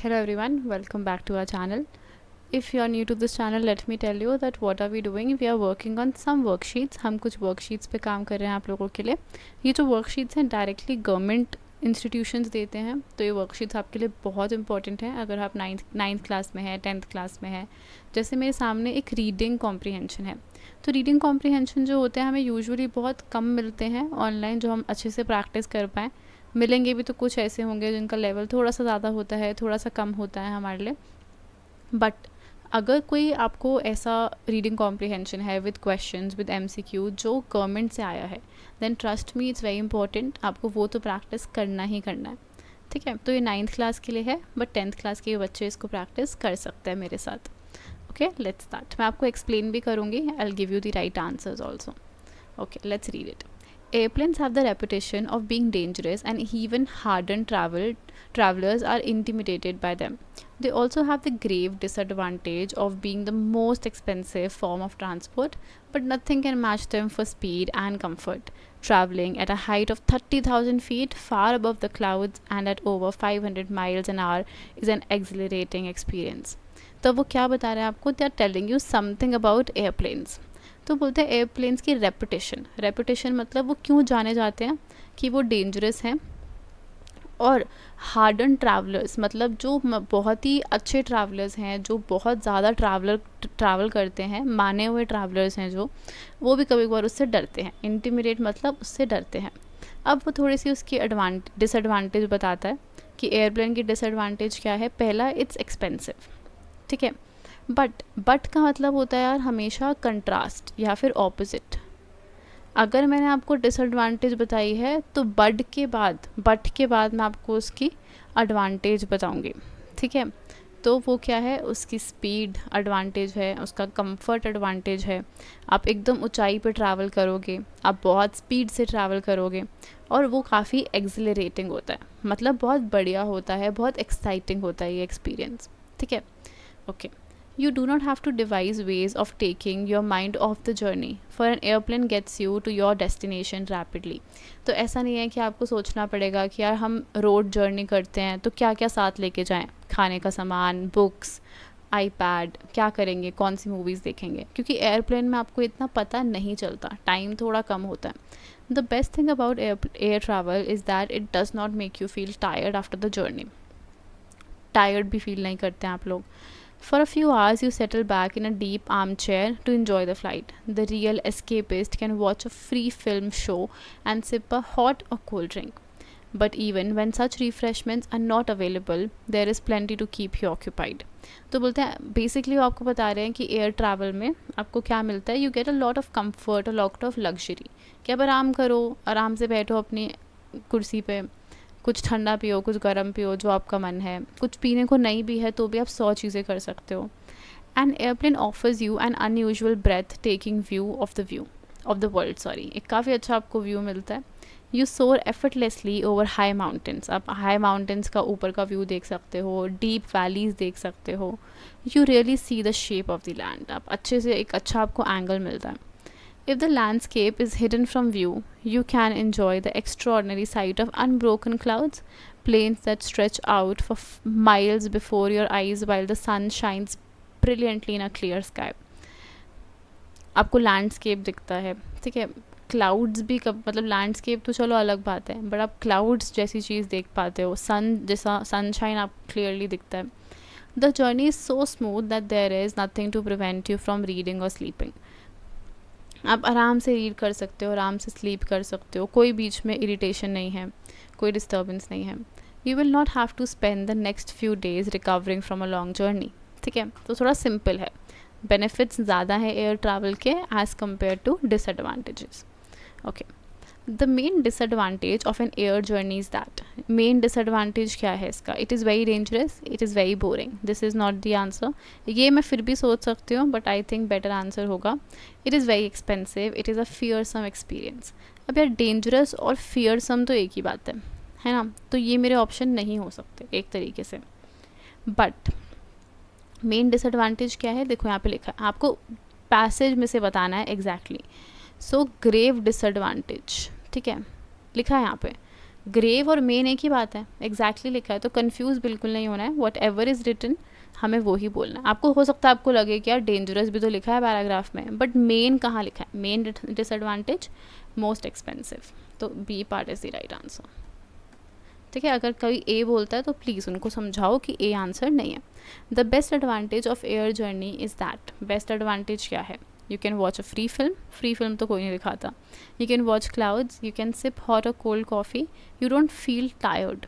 Hello everyone, welcome back to our channel. If you are new to this channel, let me tell you that what are we doing? We are working on some worksheets. हम कुछ worksheets पे काम कर रहे हैं आप लोगों के लिए. ये जो worksheets हैं डायरेक्टली गवर्नमेंट इंस्टीट्यूशंस देते हैं, तो ये वर्कशीट्स आपके लिए बहुत इंपॉर्टेंट हैं अगर आप नाइन्थ क्लास में है, 10th क्लास में है. जैसे मेरे सामने एक रीडिंग कॉम्प्रीहेंशन है, तो रीडिंग कॉम्प्रीहेंशन जो होते हैं हमें यूजुअली बहुत कम मिलते हैं ऑनलाइन जो हम अच्छे से प्रैक्टिस कर पाएँ. मिलेंगे भी तो कुछ ऐसे होंगे जिनका लेवल थोड़ा सा ज़्यादा होता है, थोड़ा सा कम होता है हमारे लिए. बट अगर कोई आपको ऐसा रीडिंग कॉम्प्रीहेंशन है विद क्वेश्चंस विद MCQ जो गवर्नमेंट से आया है, then trust me it's very important. आपको वो तो प्रैक्टिस करना ही करना है, ठीक है. तो ये 9th क्लास के लिए है, बट 10th क्लास के बच्चे इसको प्रैक्टिस कर सकते हैं मेरे साथ. Okay, let's start. मैं आपको एक्सप्लेन भी करूँगी. I will give you the right answers also. Okay, let's read it. Airplanes have the reputation of being dangerous, and even hardened travelers are intimidated by them. They also have the grave disadvantage of being the most expensive form of transport, but nothing can match them for speed and comfort. Traveling at a height of 30,000 feet, far above the clouds, and at over 500 miles an hour is an exhilarating experience. तो वो क्या बता रहे हैं आपको? They are telling you something about airplanes. तो बोलते हैं एयरप्लेन्स की रेपुटेशन मतलब वो क्यों जाने जाते हैं कि वो डेंजरस हैं. और हार्डन ट्रैवलर्स मतलब जो बहुत ही अच्छे ट्रैवलर्स हैं, जो बहुत ज़्यादा ट्रैवल करते हैं, माने हुए ट्रैवलर्स हैं जो, वो भी कभी कभार उससे डरते हैं. इंटिमिडेट मतलब उससे डरते हैं. अब वो थोड़ी सी उसकी डिसएडवांटेज बताता है कि एयरप्लेन की डिसएडवांटेज क्या है. पहला, इट्स एक्सपेंसिव, ठीक है. बट का मतलब होता है यार हमेशा कंट्रास्ट या फिर ऑपोजिट. अगर मैंने आपको डिसएडवांटेज बताई है तो बट के बाद मैं आपको उसकी एडवांटेज बताऊंगी, ठीक है. तो वो क्या है, उसकी स्पीड एडवांटेज है, उसका कंफर्ट एडवांटेज है. आप एकदम ऊंचाई पे ट्रैवल करोगे, आप बहुत स्पीड से ट्रैवल करोगे, और वो काफ़ी एक्सिलरेटिंग होता है, मतलब बहुत बढ़िया होता है, बहुत एक्साइटिंग होता है ये एक्सपीरियंस, ठीक है. Okay. You do not have to devise ways of taking your mind off the journey, for an airplane gets you to your destination rapidly. तो ऐसा नहीं है कि आपको सोचना पड़ेगा कि यार हम रोड जर्नी करते हैं तो क्या क्या साथ लेके जाएं, खाने का सामान, बुक्स, iPad, क्या करेंगे, कौन सी मूवीज़ देखेंगे, क्योंकि एयरप्लेन में आपको इतना पता नहीं चलता, टाइम थोड़ा कम होता है. The best thing about air travel is that it does not make you feel tired after the journey. Tired भी फील नहीं करते हैं आप लोग. For a few hours, you settle back in a deep armchair to enjoy the flight. The real escapist can watch a free film show and sip a hot or cold drink. But even when such refreshments are not available, there is plenty to keep you occupied. तो बोलते हैं basically वो आपको बता रहे हैं कि air travel में आपको क्या मिलता है. You get a lot of comfort, a lot of luxury, कि आप आराम करो, आराम से बैठो अपनी कुर्सी पे, कुछ ठंडा पियो, कुछ गर्म पियो, जो आपका मन है. कुछ पीने को नहीं भी है तो भी आप 100 चीज़ें कर सकते हो. An airplane offers you an unusual breathtaking view of the world. एक काफ़ी अच्छा आपको व्यू मिलता है. You soar effortlessly over high mountains. आप हाई माउंटेन्स का ऊपर का व्यू देख सकते हो, डीप वैलीज देख सकते हो. You really see the shape of the land. आप अच्छे से एक अच्छा आपको एंगल मिलता है. If the landscape is hidden from view, you can enjoy the extraordinary sight of unbroken clouds, plains that stretch out for miles before your eyes while the sun shines brilliantly in a clear sky. आपको landscape दिखता है, ठीक है. Clouds भी मतलब landscape तो चलो अलग बात है, बट आप क्लाउड्स जैसी चीज़ देख पाते हो, सन जैसा सनशाइन आप क्लियरली दिखता है. The journey is so smooth that there is nothing to prevent you from reading और स्लीपिंग. आप आराम से रीड कर सकते हो, आराम से स्लीप कर सकते हो, कोई बीच में इरिटेशन नहीं है, कोई डिस्टर्बेंस नहीं है. You will not have to spend the next few days recovering from a long journey, ठीक है. तो थोड़ा सिंपल है. बेनिफिट्स ज़्यादा है एयर ट्रैवल के as compared to disadvantages. Okay. The main disadvantage of an air journey is that. Main disadvantage क्या है इसका? It is very dangerous, it is very boring. This is not the answer. ये मैं फिर भी सोच सकती हूँ, but I think better answer होगा it is very expensive, it is a fearsome experience. अब यार डेंजरस और फियरसम तो एक ही बात है ना. तो ये मेरे ऑप्शन नहीं हो सकते एक तरीके से. बट मेन डिसएडवांटेज क्या है, देखो यहाँ पे लिखा है, आपको पैसेज में से बताना है एग्जैक्टली. सो ग्रेव डिसएडवांटेज, ठीक है, लिखा है यहाँ पे. ग्रेव और मेन एक ही बात है, एग्जैक्टली लिखा है, तो कंफ्यूज बिल्कुल नहीं होना है, वॉट एवर इज़ रिटन हमें वो ही बोलना है। आपको हो सकता है आपको लगे कि यार डेंजरस भी तो लिखा है पैराग्राफ में, बट मेन कहाँ लिखा है, मेन डिसएडवांटेज मोस्ट एक्सपेंसिव, तो B part is the right answer. ठीक है, अगर कोई ए बोलता है तो प्लीज़ उनको समझाओ कि ए आंसर नहीं है। The best advantage of air journey is that, best advantage क्या है, you can watch a free film तो कोई नहीं दिखाता, you can watch clouds, you can sip hot और cold coffee, you don't feel tired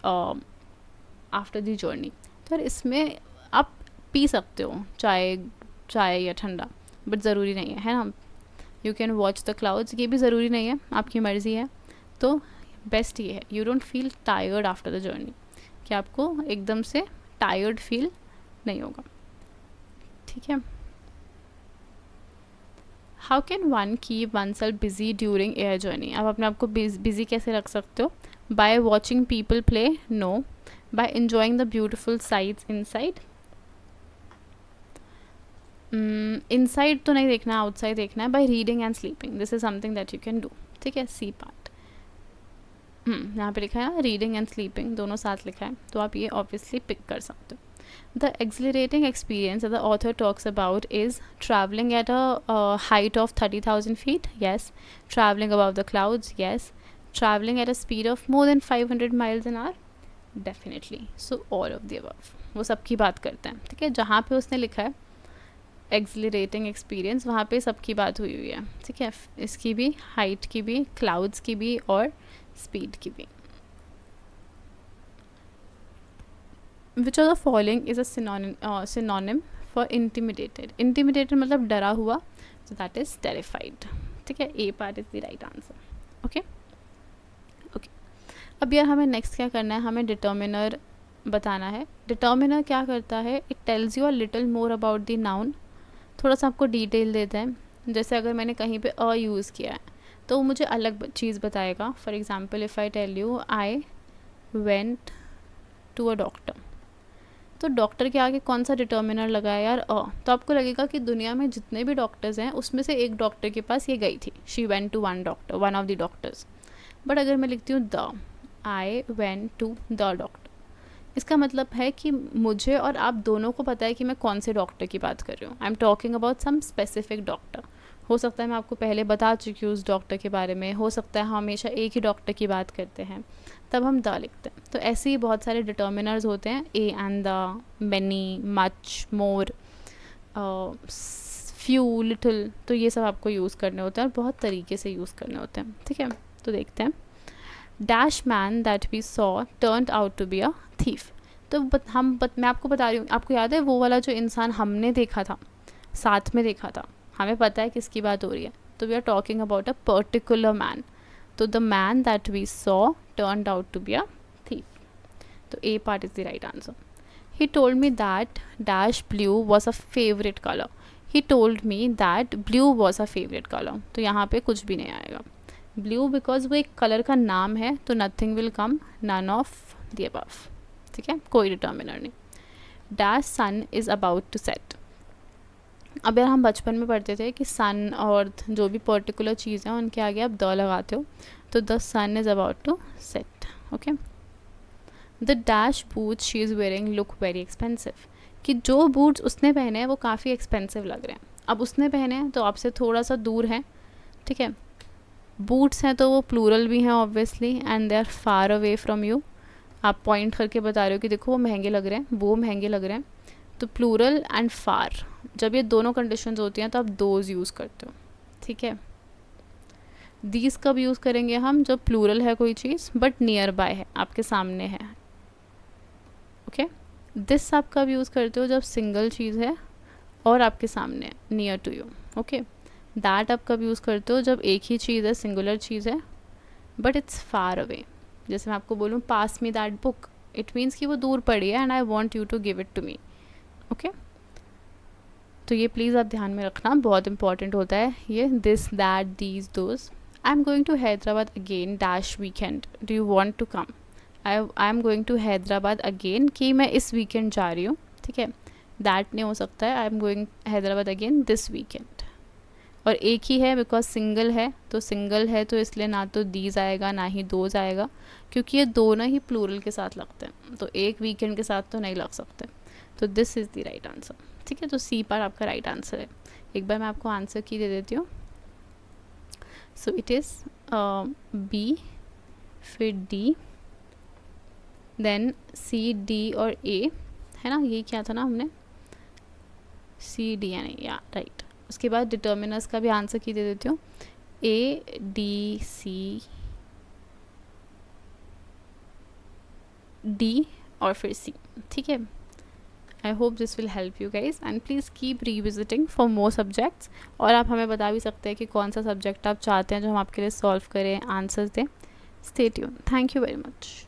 after the journey. तो इसमें आप पी सकते हो चाय या ठंडा, बट ज़रूरी नहीं है ना। You can watch the clouds, ये भी ज़रूरी नहीं है, आपकी मर्ज़ी है। तो बेस्ट ये है, you don't feel tired after the journey, कि आपको एकदम से टायर्ड फील नहीं होगा। ठीक है, how can one keep oneself busy during air journey, आप अपने आप को बिजी कैसे रख सकते हो, by watching people play, no, by enjoying the beautiful sights inside, inside तो नहीं देखना, आउटसाइड देखना है, by reading and sleeping, this is something that you can do. ठीक है, सी पार्ट यहाँ पे लिखा है ना, रीडिंग एंड स्लीपिंग दोनों साथ लिखा है, तो आप ये ऑब्वियसली पिक कर सकते हो। The accelerating experience the author talks about is travelling at a height of 30,000 feet, yes, traveling above the clouds, yes, traveling at a speed of more than 500 miles an hour, definitely, so all of the above, वो सबकी बात करते हैं। ठीक है, जहाँ पे उसने लिखा है एक्सिलरेटिंग एक्सपीरियंस वहाँ पे सबकी बात हुई हुई है। ठीक है, इसकी भी, हाइट की भी, क्लाउड्स की भी और स्पीड की भी। Which of the following is a synonym for intimidated, intimidated मतलब डरा हुआ, so that is terrified. ठीक है, A part is the right answer. Okay okay, अब यार हमें नेक्स्ट क्या करना है, हमें डिटर्मिनर बताना है। डिटर्मिनर क्या करता है, it tells you a little more about the noun, थोड़ा सा आपको डिटेल देता है। जैसे अगर मैंने कहीं पे अ यूज़ किया है तो वो मुझे अलग चीज़ बताएगा। For example if I tell you I went to a doctor, तो डॉक्टर के आगे कौन सा डिटर्मिनर लगा है यार, तो आपको लगेगा कि दुनिया में जितने भी डॉक्टर्स हैं उसमें से एक डॉक्टर के पास ये गई थी, she went to one doctor, one of the doctors. But अगर मैं लिखती हूँ the, I went to the doctor, इसका मतलब है कि मुझे और आप दोनों को पता है कि मैं कौन से डॉक्टर की बात कर रही हूँ। I am talking about some specific doctor. हो सकता है मैं आपको पहले बता चुकी हूँ उस डॉक्टर के बारे में, हो सकता है हम हमेशा एक ही डॉक्टर की बात करते हैं, तब हम द लिखते हैं। तो ऐसे ही बहुत सारे डिटर्मिनर्स होते हैं, A and the, many, much, more, few, little, तो ये सब आपको यूज़ करने होते हैं और बहुत तरीके से यूज़ करने होते हैं। ठीक है, तो देखते हैं। Dash man that we saw turned out to be a thief, तो मैं आपको बता रही हूँ, आपको याद है वो वाला जो इंसान हमने देखा था, साथ में देखा था, हमें पता है किसकी बात हो रही है, तो we are talking about a particular man, तो the man that we saw turned out to be a thief, तो A part is the right answer. He told me that dash blue was a favourite colour, he told me that blue was a favourite colour, तो यहाँ पे कुछ भी नहीं आएगा, blue because वो एक कलर का नाम है, तो nothing will come, none of the above. ठीक है, कोई डिटर्मिनर नहीं। Dash sun is about to set, अब यार हम बचपन में पढ़ते थे कि सन और जो भी पर्टिकुलर चीज़ है उनके आगे आप द लगाते हो, तो the sun is about to set. Okay, the dash boots she is wearing look very expensive, कि जो बूट्स उसने पहने हैं वो काफ़ी एक्सपेंसिव लग रहे हैं। अब उसने पहने हैं तो आपसे थोड़ा सा दूर है। ठीक है, बूट्स हैं तो वो प्लूरल भी हैं obviously, and they are far away from you, आप पॉइंट करके बता रहे हो कि देखो वो महंगे लग रहे हैं, वो महंगे लग रहे हैं, तो प्लूरल एंड फार, जब ये दोनों कंडीशंस होती हैं तो आप दोज यूज़ करते हो। ठीक है, दीज कब यूज़ करेंगे हम, जब प्लूरल है कोई चीज़ बट नियर बाय है, आपके सामने है। ओके, दिस आप कब यूज़ करते हो, जब सिंगल चीज़ है और आपके सामने है, near to you. Okay, that आप कब यूज़ करते हो, जब एक ही चीज़ है, सिंगुलर चीज़ है बट इट्स फार अवे। जैसे मैं आपको बोलूँ pass me that book, it means कि वो दूर पड़ी है and I want you to give it to me. Okay, तो ये प्लीज़ आप ध्यान में रखना, बहुत इंपॉर्टेंट होता है ये, this, that, these, those. I am going to Hyderabad again dash weekend, do you want to come, I am going to Hyderabad again, कि मैं इस वीकेंड जा रही हूँ। ठीक है, दैट नहीं हो सकता है, आई am going Hyderabad again this weekend. और एक ही है बिकॉज सिंगल है, तो सिंगल है तो इसलिए ना तो दीज आएगा ना ही दोज आएगा, क्योंकि ये दोनों ही प्लूरल के साथ लगते हैं, तो एक वीकेंड के साथ तो नहीं लग सकते। तो this is the right answer. ठीक है, तो सी पार्ट आपका राइट आंसर है। एक बार मैं आपको आंसर की दे देती हूँ। सो इट इज़ बी, फिर डी, देन सी, डी और ए, है ना, यही क्या था ना हमने, सी डी यानी, या राइट। उसके बाद डिटर्मिनर्स का भी आंसर की दे देती हूँ, ए डी सी डी और फिर सी। ठीक है, I hope this will help you guys and please keep revisiting for more subjects. और आप हमें बता भी सकते हैं कि कौन सा सब्जेक्ट आप चाहते हैं जो हम आपके लिए सॉल्व करें, आंसर्स दें। Stay tuned. Thank you very much.